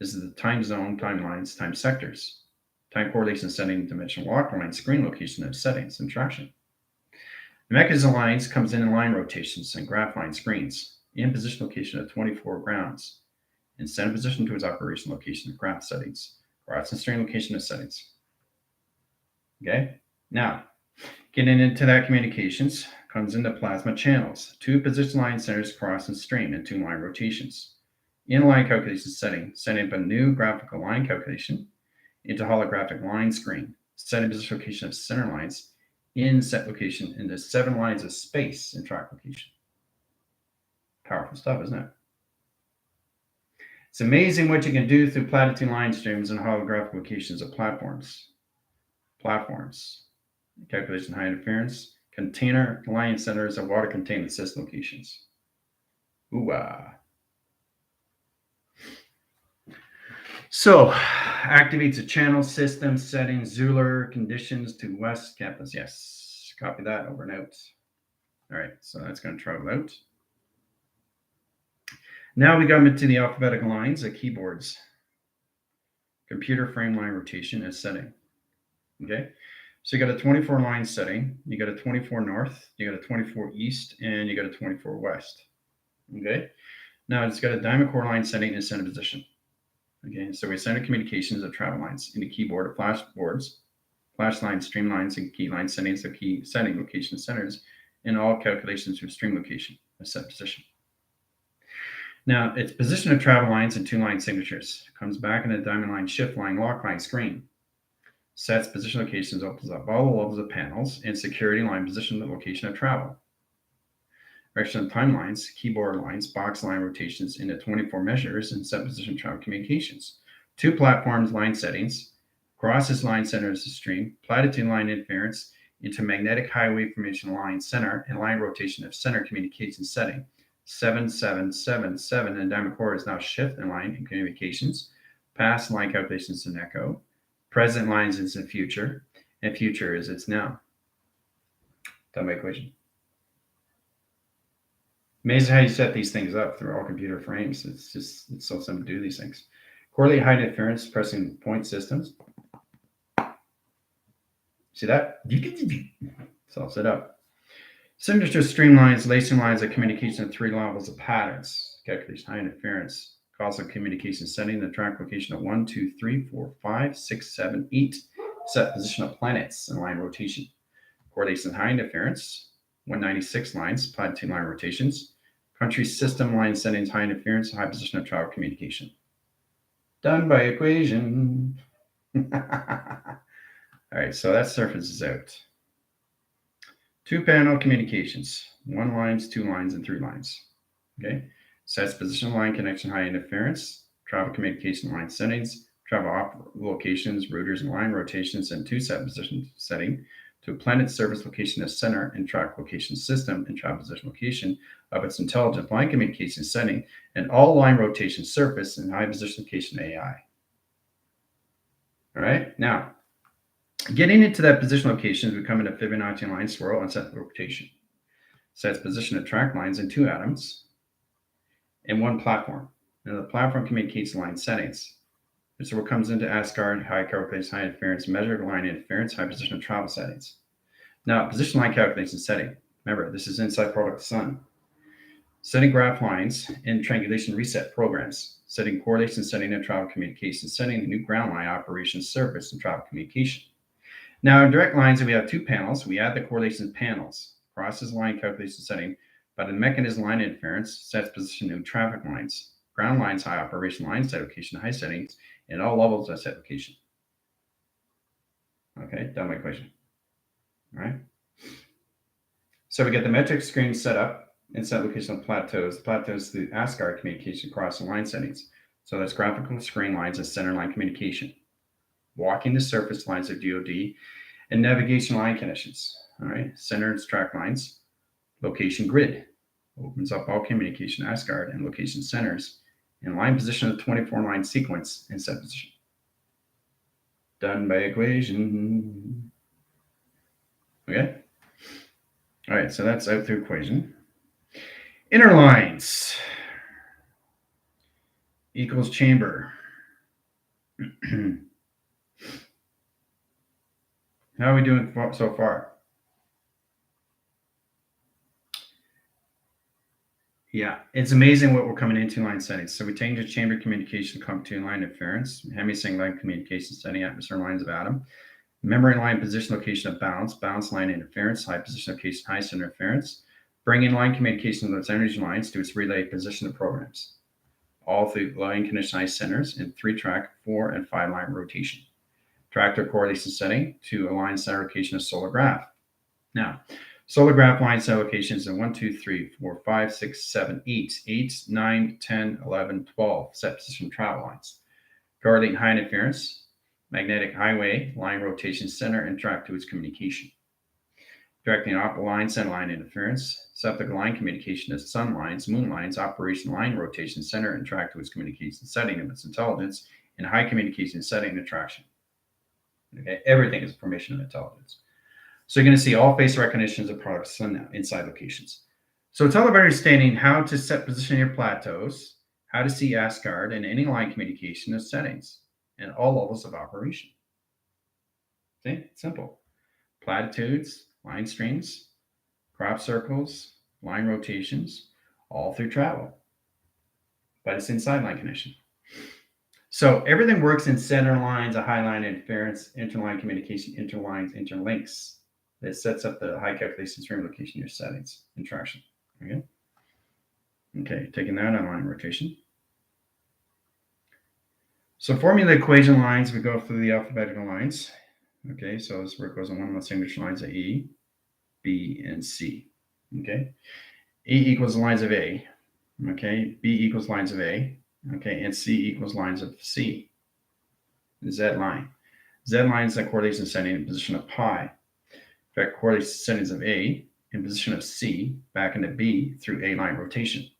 This is the time zone, timelines, time sectors, time correlation, setting, dimension, walk line, screen location of settings, and traction. The mechanism lines comes in line rotations and graph line screens, in position location of 24 grounds, in center position to its operation location of graph settings, cross and stream location of settings. Okay, now getting into that communications comes into plasma channels, 2 position line centers, cross and stream, and 2 line rotations. Inline calculation setting up a new graphical line calculation into holographic line screen, setting position location of center lines in set location into 7 lines of space in track location. Powerful stuff, isn't it? It's amazing what you can do through platitude line streams and holographic locations of platforms. Calculation high interference, container line centers, and water containment system locations. Ooh-ah. So, activates a channel system setting Zuler conditions to West Campus. Yes, copy that over and out. All right, so that's going to travel out. Now we come into the alphabetical lines of keyboards. Computer frame line rotation as setting. Okay, so you got a 24 line setting, you got a 24 north, you got a 24 east, and you got a 24 west. Okay, now it's got a diamond core line setting in center position. Okay, so we send communications of travel lines into keyboard of flash boards, flash lines, stream lines, and key line settings of key setting location centers, and all calculations from stream location of set position. Now, its position of travel lines and 2 line signatures comes back in a diamond line, shift line, lock line screen. Sets position locations, opens up all the levels of panels, and security line position the location of travel. Direction of timelines, keyboard lines, box line rotations into 24 measures, and set position travel communications. 2 platforms line settings, crosses line centers of stream, platitude line interference into magnetic highway formation line center, and line rotation of center communication setting. 7, 7, 7, 7, and diamond core is now shift and line in communications. Past line calculations in echo. Present lines is in future, and future is its now. Done by equation. Amazing how you set these things up through all computer frames. It's so simple to do these things. Correlate high interference pressing point systems. See that? It's all set up. Signature streamlines, lacing lines of communication at 3 levels of patterns. Calculation high interference. Causal communication setting, the track location of 1, 2, 3, 4, 5, 6, 7, 8. Set position of planets and line rotation. Correlation high interference. 196 lines, platitude line rotations. Country system line settings, high interference, high position of travel communication. Done by equation. All right, so that surfaces out. 2-panel communications, 1 lines, 2 lines, and 3 lines. Okay, sets position line connection, high interference, travel communication line settings, travel locations, routers, and line rotations, and 2 set position setting to a planet service location as center and track location system and travel position location of its intelligent line communication setting and all line rotation surface and high position location AI. All right, now getting into that position location, we come into Fibonacci line swirl and set rotation. Sets position of track lines in 2 atoms and 1 platform. Now the platform communicates line settings. So what comes into Asgard, high calculation, high interference, measured line interference, high position of travel settings. Now, position line calculation setting. Remember, this is inside product sun. Setting graph lines in triangulation reset programs. Setting correlation setting and travel communication. Setting the new ground line operation surface and travel communication. Now, in direct lines, we have 2 panels. We add the correlation panels. Crosses line calculation setting. By the mechanism line interference, sets position new traffic lines. Ground lines, high operation line set location, high settings, and all levels of set location. Okay, done my equation. All right. So we get the metric screen set up and set location of plateaus. Plateaus through Asgard communication across the line settings. So that's graphical screen lines and center line communication. Walking the surface lines of DoD and navigation line connections. All right, center and track lines. Location grid opens up all communication Asgard and location centers and line position of 24 line sequence and set position. Done by equation. Okay. All right, so that's out through equation. Inner lines equals chamber. How are we doing so far? Yeah, it's amazing what we're coming into line settings. So we change the chamber communication, come to line interference, hemisync line communication setting, atmosphere lines of atom, memory line position location of balance line interference, high position location, high center interference, bringing line communication to its energy lines to its relay position of programs, all through line condition high centers and 3-track, 4 and 5 line rotation. Tractor correlation setting to align center location of solar graph. Now, solar graph line cell locations in 1, 2, 3, 4, 5, 6, 7, 8, 9, 10, 11, 12 set position travel lines. Correlating high interference, magnetic highway, line rotation center, and track to its communication. Directing optical line, center line interference, septic line communication to sun lines, moon lines, operation line rotation center, and track to its communication setting of its intelligence, and high communication setting and attraction. Okay, everything is formation of intelligence. So you're going to see all face recognitions of products inside locations. So it's all about understanding how to set position your plateaus, how to see Asgard and any line communication of settings, and all levels of operation. See, it's simple. Platitudes, line strings, crop circles, line rotations, all through travel. But it's inside line connection. So everything works in center lines, a high line interference, interline communication, interlines, interlinks. That sets up the high calculation stream location, your settings, and traction. Okay, taking that on line rotation. So forming the equation lines, we go through the alphabetical lines. Okay, so this work goes on one of the signature lines of E, B, and C. Okay, E equals the lines of A. Okay, B equals lines of A. Okay, and C equals lines of C. Z line. Z line is the correlation setting in position of pi. In fact, correlation settings of A in position of C back into B through A line rotation.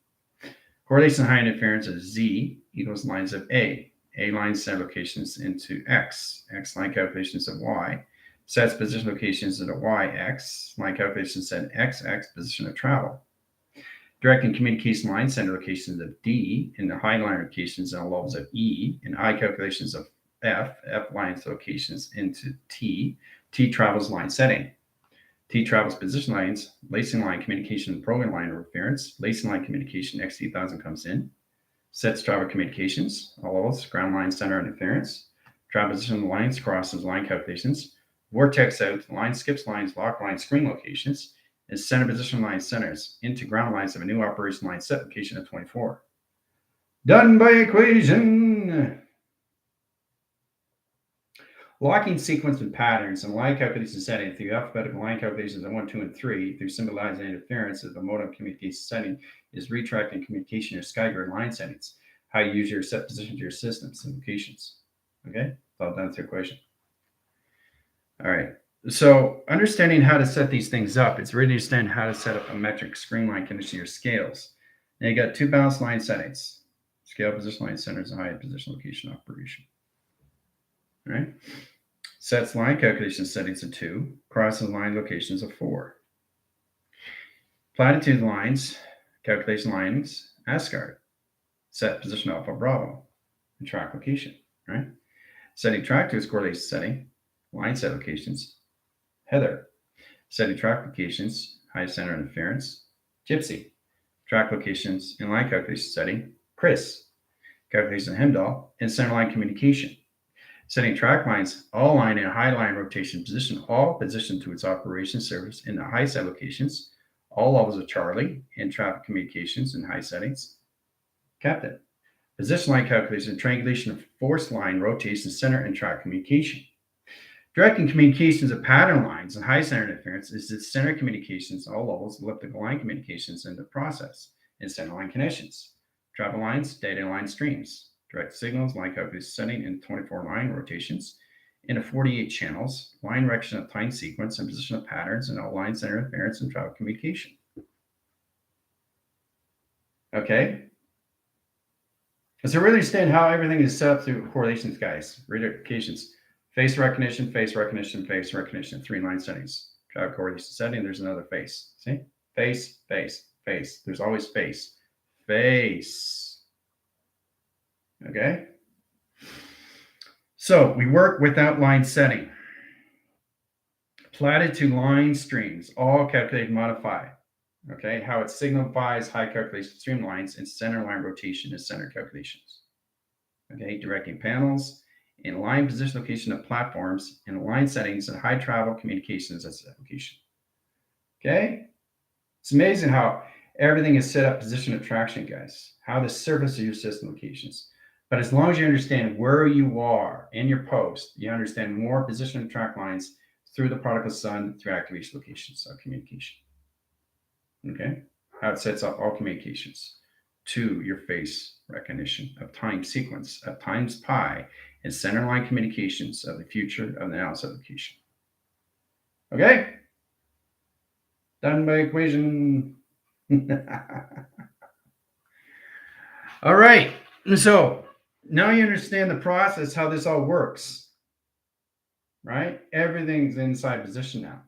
Correlation high interference of Z equals lines of A line center locations into X line calculations of Y, Sets position locations into Y, X. Line calculation set X, X, position of travel. Directing communication line center locations of D and the high line locations and levels of E and I calculations of F, F lines locations into T. T travels line setting. T travels position lines, lacing line communication, program line interference, lacing line communication, XT1000 comes in. Sets travel communications, all levels, ground line center interference. Travel position lines crosses line calculations. Vortex out, line skips lines, lock line screen locations. And center position line centers into ground lines of a new operation line set location of 24. Done by equation. Locking sequence and patterns and line calculation setting through alphabetical line calculations of 1, 2, and 3 through symbolized interference of the modem communication setting is retracting communication or SkyGrid line settings. How you use your set position to your systems and locations. Okay, it's all done through equation. All right. So understanding how to set these things up, it's really understanding how to set up a metric screen line condition to your scales. Now you got two balanced line settings, scale position line centers and high position location operation. All right. Sets line calculation settings of 2, crosses line locations of 4. Platitude lines, calculation lines, ASCAR, set position alpha Bravo, and track location, right? Setting track to its correlation setting, line set locations, Heather. Setting track locations, high center interference, Gypsy. Track locations in line calculation setting, Chris. Calculation Hemdahl, and center line communication. Setting track lines, all line and high line rotation position, all position to its operation service in the high set locations, all levels of Charlie and traffic communications in high settings, Captain. Position line calculation, triangulation of force line, rotation, center, and track communication. Directing communications of pattern lines and high center interference is the center communications, all levels, elliptical line communications in the process, and center line connections. Travel lines, data line streams. Direct signals, line calculation setting in 24 line rotations into 48 channels, line direction of time sequence and position of patterns, and all line center interference and travel communication. Okay. So really understand how everything is set up through correlations, guys. Redirections. Face recognition, face recognition, face recognition. 3 line settings. Travel correlation setting, there's another face. See? Face, face, face. There's always face. Face. Okay. So we work without line setting. Platted to line streams, all calculate and modify. Okay, how it signifies high calculation streamlines and center line rotation is center calculations. Okay, directing panels and line position location of platforms and line settings and high travel communications as application. Okay, it's amazing how everything is set up position of traction, guys. How the surface of your system locations. But as long as you understand where you are in your post, you understand more position and track lines through the particle sun, through activation locations of communication. Okay, how it sets up all communications to your face recognition of time sequence of times pi and center line communications of the future of the analysis location. Okay, done by equation. All right, so now you understand the process, how this all works, right? Everything's inside position now.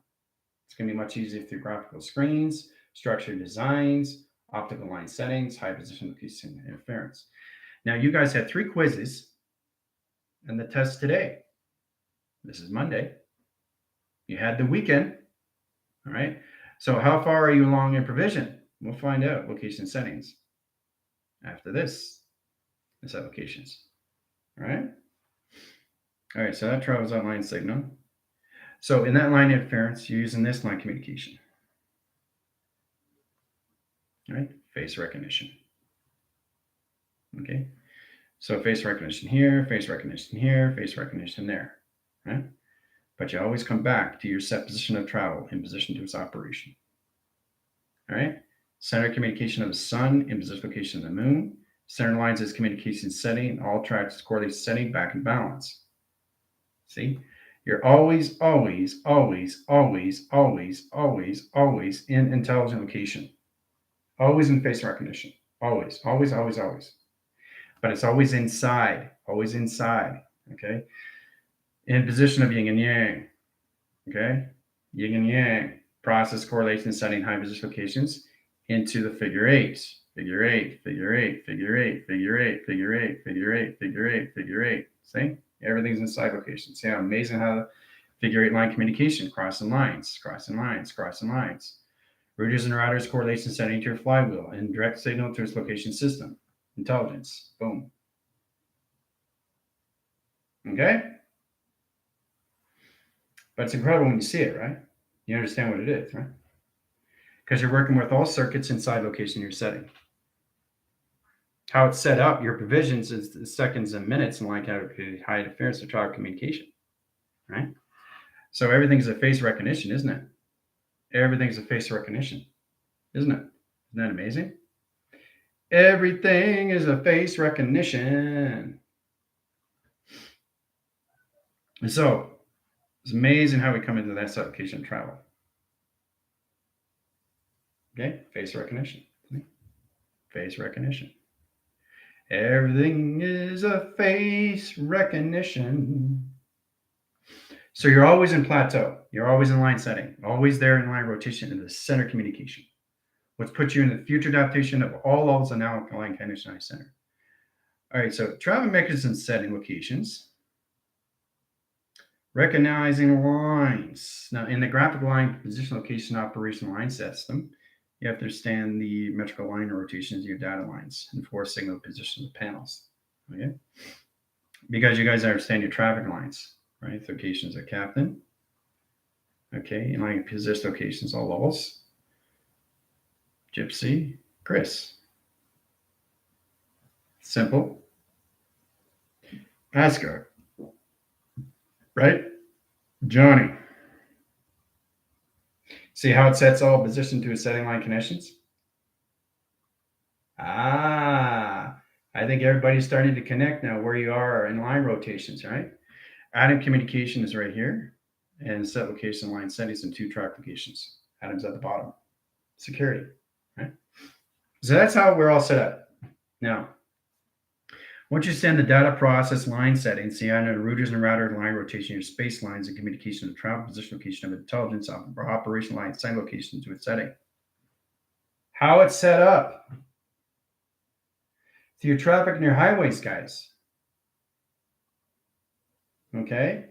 It's going to be much easier through graphical screens, structured designs, optical line settings, high position location interference. Now, you guys had 3 quizzes and the test today. This is Monday. You had the weekend. All right. So how far are you along in provision? We'll find out. Location settings after this applications. All right. All right. So that travels on line signal. So in that line interference, you're using this line communication. All right. Face recognition. Okay. So face recognition here, face recognition here, face recognition there. Right. But you always come back to your set position of travel in position to its operation. All right. Center communication of the sun in position location of the moon. Center lines is communication setting. All tracks correlation setting back in balance. See, you're always, always, always, always, always, always, always in intelligent location. Always in face recognition. Always, always, always, always. But it's always inside. Always inside. Okay. In position of yin and yang. Okay, yin and yang, process, correlation, setting high position locations into the figure eight. Figure eight, figure eight, figure eight, figure eight, figure eight, figure eight, figure eight, figure eight. See? Everything's inside location. See how amazing how the figure eight line communication, crossing lines, crossing lines, crossing lines. Routers and routers correlation setting to your flywheel and direct signal to its location system. Intelligence. Boom. Okay? But it's incredible when you see it, right? You understand what it is, right? Because you're working with all circuits inside location you're setting. How it's set up, your provisions is seconds and minutes and like high interference to traffic communication, right? So everything's a face recognition, isn't it? Everything's a face recognition, isn't it? Isn't that amazing? Everything is a face recognition. And so it's amazing how we come into that application of travel. Okay, face recognition. Face recognition. Everything is a face recognition. So you're always in plateau. You're always in line setting, always there in line rotation in the center communication, which puts you in the future adaptation of all levels of now line condition center. All right, so travel mechanisms setting locations. Recognizing lines. Now, in the graphical line position location operation line system, you have to understand the metrical line rotations of your data lines and four signal position of panels. Okay, because you guys understand your traffic lines, right? Locations of captain. Okay, in line position locations, all levels. Gypsy, Chris. Simple. Asgard. Right? Johnny. See how it sets all position to its setting line connections? I think everybody's starting to connect now where you are in line rotations, right? Atom communication is right here, and set location line settings and two track locations. Atom's at the bottom. Security, right? So that's how we're all set up. Now, once you send the data process line settings, see, I know routers and router line rotation, your space lines and communication of travel position location of intelligence operation line send location to its setting. How it's set up. To your traffic and your highways, guys. Okay.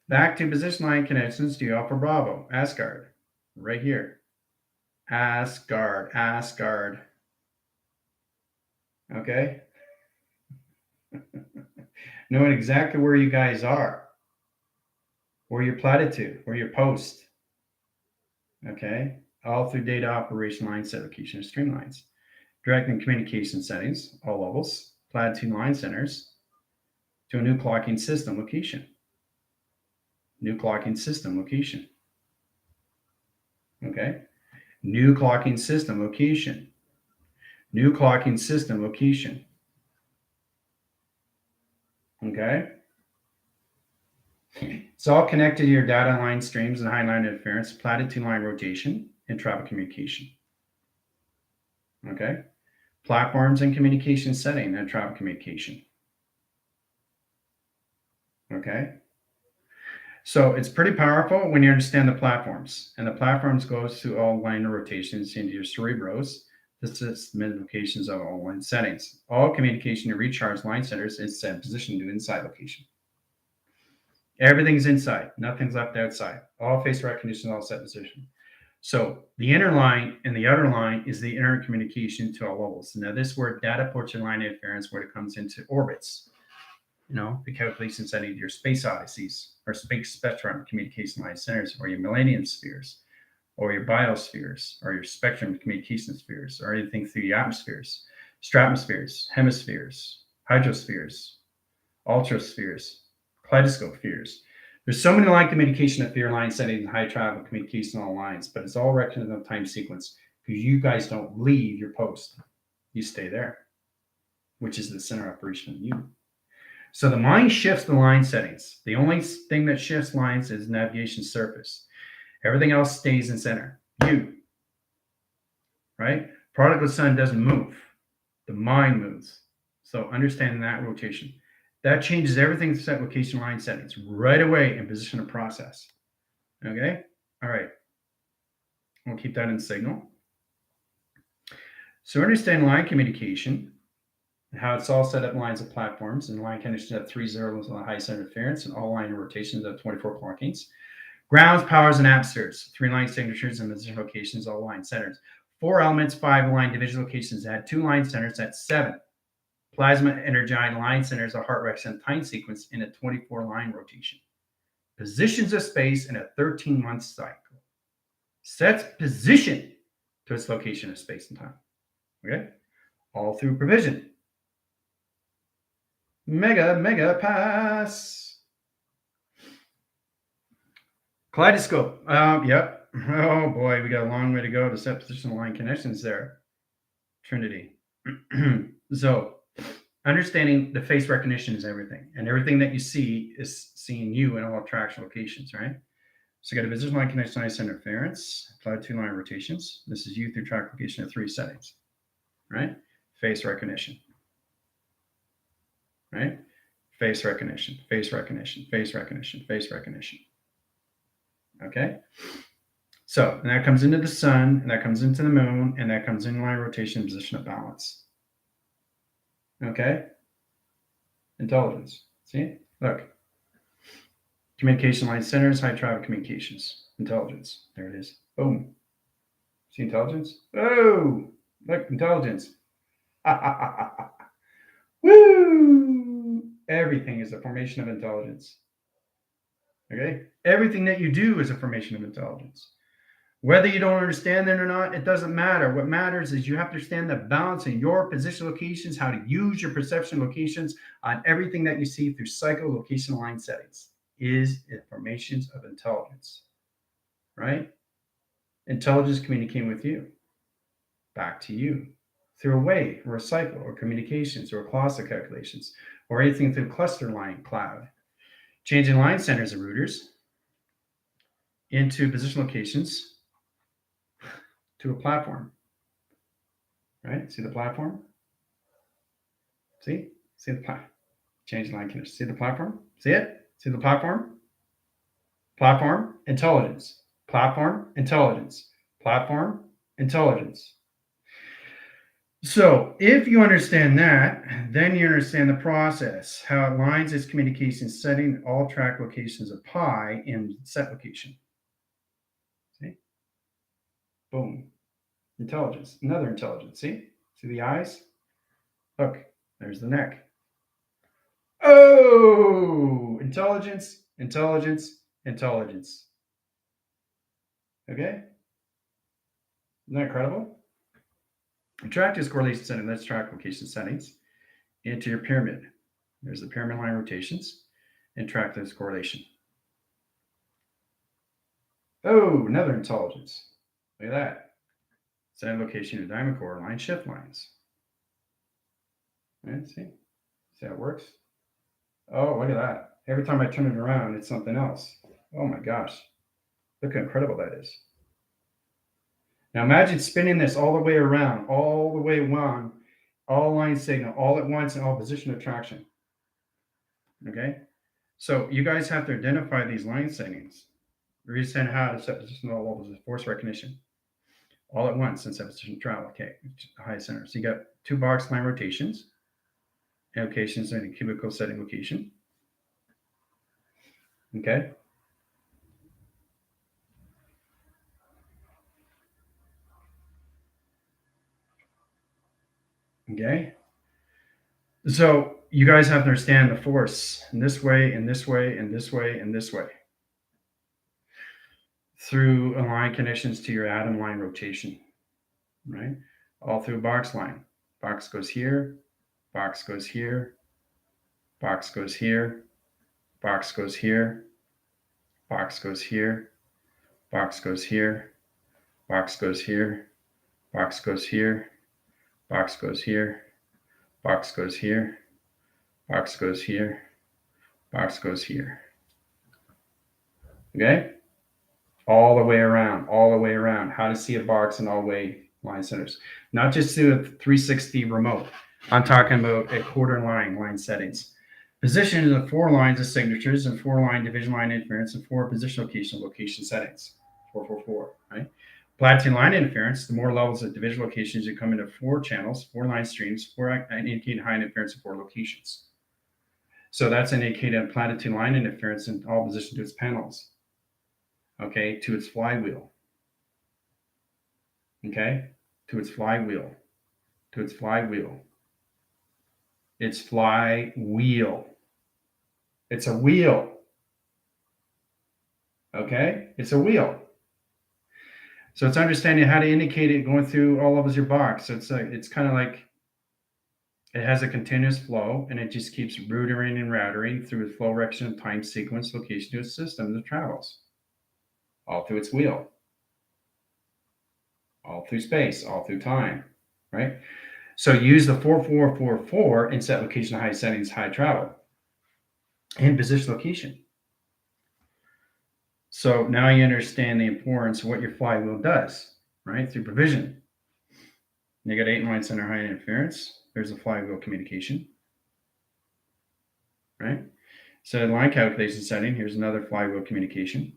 Back to position line connections to Alpha Bravo, Asgard, right here. Asgard, Asgard. Okay. Knowing exactly where you guys are, where you're platted to, where you're post. Okay. All through data operation line set location of streamlines. Direct and communication settings, all levels, platted to line centers to a new clocking system location. New clocking system location. Okay. New clocking system location. New clocking system location. Okay. It's all connected to your data line streams and high line interference, platted to line rotation, and traffic communication. Okay. Platforms and communication setting and traffic communication. Okay. So it's pretty powerful when you understand the platforms. And the platforms goes to all line rotations into your cerebros. This is the locations of all line settings. All communication to recharge line centers is set position to inside location. Everything's inside. Nothing's left outside. All face recognition, all set position. So the inner line and the outer line is the inner communication to all levels. Now this word data portion line interference where it comes into orbits. You know, the calculation setting of your space odysseys or space spectrum communication line centers or your millennium spheres or your biospheres or your spectrum communication spheres or anything through the atmospheres, stratospheres, hemispheres, hydrospheres, ultraspheres, kaleidoscope spheres. There's so many line communication at fear line settings and high travel communication on lines, but it's all reckoned on time sequence because you guys don't leave your post. You stay there, which is the center operation of you. So the mind shifts the line settings. The only thing that shifts lines is navigation surface. Everything else stays in center. You, right? Prodigal son doesn't move. The mind moves. So understanding that rotation. That changes everything set location line settings right away in position of process. Okay. All right. We'll keep that in signal. So understand line communication, how it's all set up in lines of platforms, and line connections have 3 zeros on the high center interference, and all line rotations have 24 clockings. Grounds, powers, and absurds, 3 line signatures and position locations, all line centers. 4 elements, 5 line division locations, add 2 line centers, that's 7. Plasma energized line centers, a heart rate and time sequence in a 24 line rotation. Positions of space in a 13-month cycle. Sets position to its location of space and time. Okay? All through provision. Mega pass. Kaleidoscope. Yep. Oh boy, we got a long way to go to set positional line connections there. Trinity. So, understanding the face recognition is everything, and everything that you see is seeing you in all attraction locations, right? So, you got a positional line connection, nice interference, apply 2 line rotations. This is you through track location of 3 settings, right? Face recognition, right? Face recognition, face recognition, face recognition, face recognition. Okay? So, and that comes into the sun, and that comes into the moon, and that comes in line rotation, position of balance. Okay? Intelligence. See? Look. Communication line centers, high traffic communications. Intelligence. There it is. Boom. See intelligence? Oh! Look, intelligence. Woo! Everything is a formation of intelligence. Okay? Everything that you do is a formation of intelligence. Whether you don't understand it or not, it doesn't matter. What matters is you have to understand the balance in your position locations, how to use your perception locations on everything that you see through cycle location line settings is formations of intelligence, right? Intelligence communicating with you, back to you, through a wave or a cycle or communications or cluster calculations or anything through cluster line cloud. Changing line centers of routers into position locations to a platform, right? See the platform? See the platform. Change line connection. See the platform? See it? See the platform? Platform, intelligence. Platform, intelligence. Platform, intelligence. So if you understand that, then you understand the process, how it lines its communication setting all track locations of pi in set location. See? Boom. Intelligence. Another intelligence. See the eyes? Look, there's the neck. Oh, intelligence, intelligence, intelligence. Okay? Isn't that incredible? Track this correlation setting. Let's track location settings into your pyramid. There's the pyramid line rotations and track this correlation. Oh, another intelligence. Look at that. Setting location of diamond core line shift lines. Right? See how it works? Oh, look at that. Every time I turn it around, it's something else. Oh my gosh. Look how incredible that is. Now imagine spinning this all the way around, all line signal, all at once, and all position of traction. Okay? So you guys have to identify these line settings. Understand how to set position all levels of force recognition. All at once and set position of travel. Okay, high center. So you got 2 box line rotations, locations in a cubicle setting location. Okay? Okay? So you guys have to understand the force in this way, in this way, in this way, in this way. Through line connections to your atom line rotation, right? All through box line. Box goes here, box goes here, box goes here, box goes here, box goes here, box goes here, box goes here, box goes here, box goes here, box goes here, box goes here, box goes here. Okay? All the way around. How to see a box in all way line centers. Not just through a 360 remote. I'm talking about a quarter line settings. Position of 4 lines of signatures and 4 line division line interference and 4 position location settings. 444, right? Platine line interference, the more levels of division locations you come into 4 channels, 4 line streams, 4 indicating high interference in 4 locations. So that's indicating platine line interference in all position to its panels. Okay, to its flywheel. Okay, to its flywheel. To its flywheel. Its flywheel. It's a wheel. Okay, it's a wheel. So it's understanding how to indicate it going through all levels of your box. So it's kind of like it has a continuous flow, and it just keeps routering and routering through a flow direction, time sequence, location to its system that travels all through its wheel, all through space, all through time, right? So use the 4444 and set location high settings, high travel, and position location. So now you understand the importance of what your flywheel does, right? Through provision. You got 8 line center high interference. There's a flywheel communication, right? So line calculation setting, here's another flywheel communication.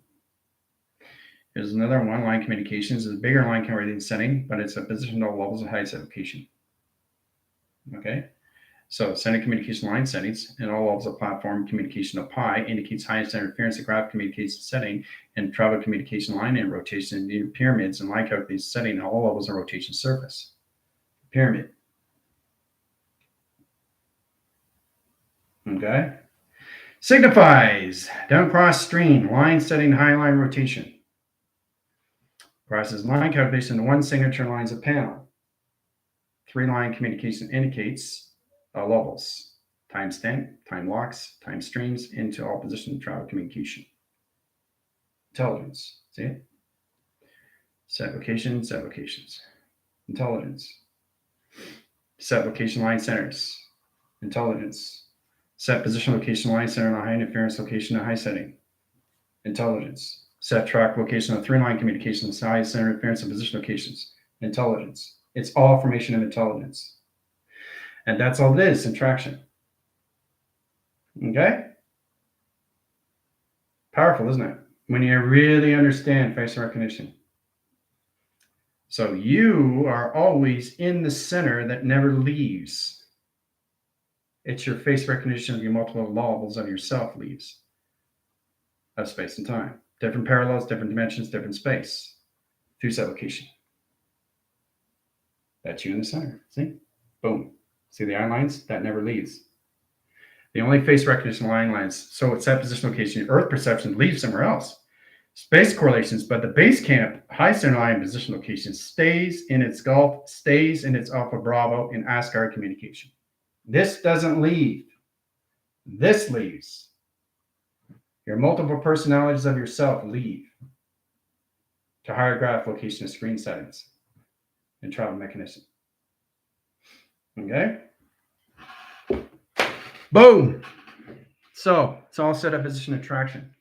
Here's another one, line communications is a bigger line calculating setting, but it's a position at all levels of high location. Okay, so center communication line settings and all levels of platform communication of pi indicates highest interference of graph communication setting and travel communication line and rotation in pyramids and line calculation setting and all levels of rotation surface. Pyramid. Okay. Signifies down cross stream, line setting, high line rotation. Crosses line calculation to 1 signature lines of panel. 3 line communication indicates levels, timestamp, time locks, time streams into all position travel communication. Intelligence, see it? Set locations, intelligence. Set location line centers, intelligence. Set position location line center on high interference location and high setting, intelligence. Set track location of 3 line communications, high center interference and position locations, intelligence. It's all formation of intelligence. And that's all it is in traction. Okay? Powerful, isn't it? When you really understand face recognition. So you are always in the center that never leaves. It's your face recognition of your multiple levels of yourself leaves. Of space and time. Different parallels, different dimensions, different space. Through set location. That's you in the center. See? Boom. See the iron lines? That never leaves. The only face recognition lines. So it's that position location. Earth perception leaves somewhere else. Space correlations, but the base camp high center line position location stays in its Gulf, stays in its Alpha Bravo in Asgard communication. This doesn't leave. This leaves. Your multiple personalities of yourself leave to higher graph location of screen settings and travel mechanism. Okay? Boom! So it's all set up position attraction.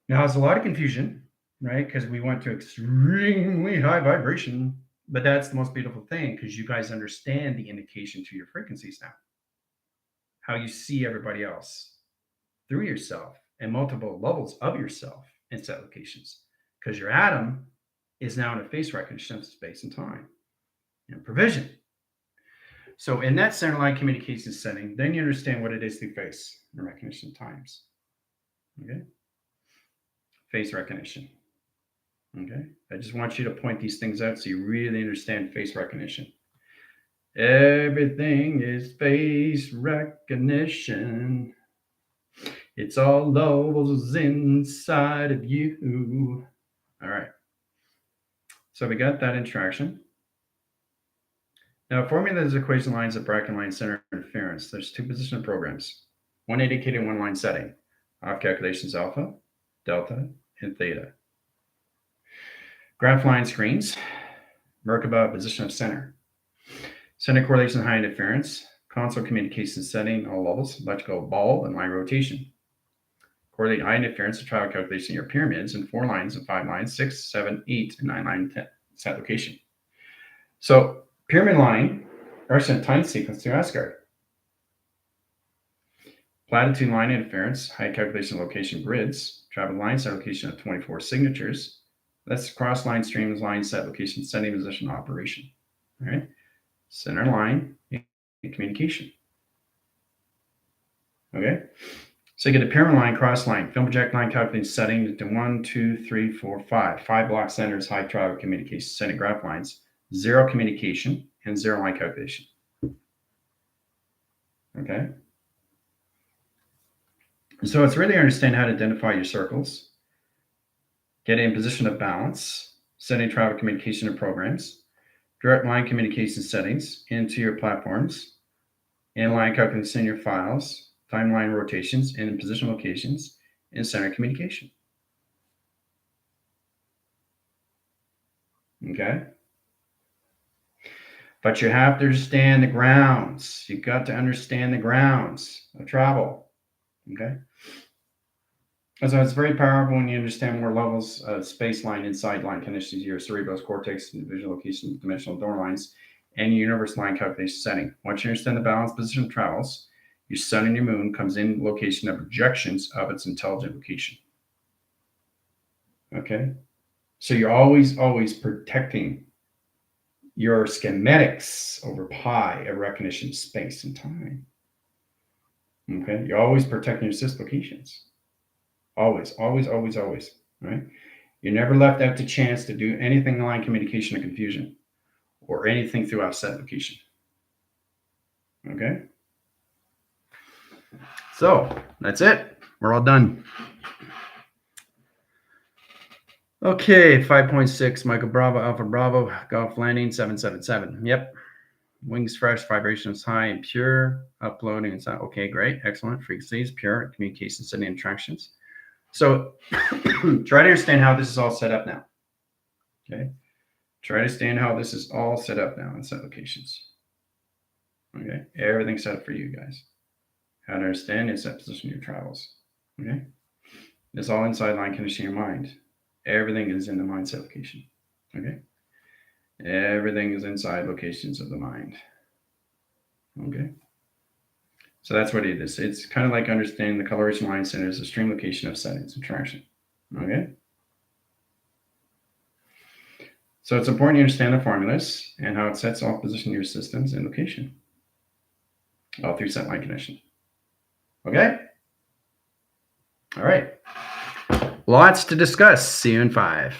Now there's a lot of confusion, right? Because we went to extremely high vibration, but that's the most beautiful thing because you guys understand the indication to your frequencies now. How you see everybody else through yourself and multiple levels of yourself in set locations. Because your atom is now in a face recognition of space and time and provision. So in that center line communication setting, then you understand what it is through face and recognition times. Okay? Face recognition. Okay? I just want you to point these things out so you really understand face recognition. Everything is face recognition. It's all levels inside of you. All right. So we got that interaction. Now, forming those equation lines of bracket line center interference, there's 2 position programs. One indicated 1 line setting. Off calculations alpha, delta, and theta. Graph line screens. Merkaba position of center. Center correlation high interference. Console communication setting, all levels, electrical ball and line rotation. Correlate high interference to travel calculation of your pyramids in 4 lines and 5 lines, 6, 7, 8, and 9 line set location. So pyramid line are sent time sequence to Asgard. latitude line interference, height calculation location grids, travel line set location of 24 signatures. That's cross line, streams, line set location, sending position operation. All right. Center line and communication. Okay. So you get a parent line, cross line, film project line calculating setting to 1, 2, 3, 4, 5. 5 block centers, high travel communication, sending graph lines, 0 communication, and 0 line calculation. Okay. So it's really understanding how to identify your circles, get in position of balance, setting travel communication and programs, direct line communication settings into your platforms, and line calculations in your files, timeline rotations, and position locations, and center communication. Okay. But you have to understand the grounds. You've got to understand the grounds of travel. Okay. So it's very powerful when you understand more levels of space line, inside line connections, your cerebral cortex, visual location, dimensional door lines, and universe line calculation setting. Once you understand the balance position of travels, your sun and your moon comes in location of projections of its intelligent location. Okay. So you're always protecting your schematics over pi of recognition of space and time. Okay. You're always protecting your cis locations. Always. Right? You're never left out to chance to do anything in line communication or confusion or anything through offset location. Okay. So that's it. We're all done. Okay, 5.6, Michael Bravo, Alpha Bravo, Golf Landing, 777. Yep. Wings fresh, vibrations high and pure, uploading. Okay, great, excellent. Frequencies, pure, communication setting interactions. So try to understand how this is all set up now. Okay. Try to understand how this is all set up now in set locations. Okay. Everything's set up for you guys. How to understand and set position your travels. Okay. It's all inside line conditioning your mind. Everything is in the mindset location. Okay. Everything is inside locations of the mind. Okay. So that's what it is. It's kind of like understanding the coloration line centers, the stream location of settings and traction. Okay. So it's important you understand the formulas and how it sets off position your systems and location. All through set line condition. Okay. All right. Lots to discuss. See you in 5.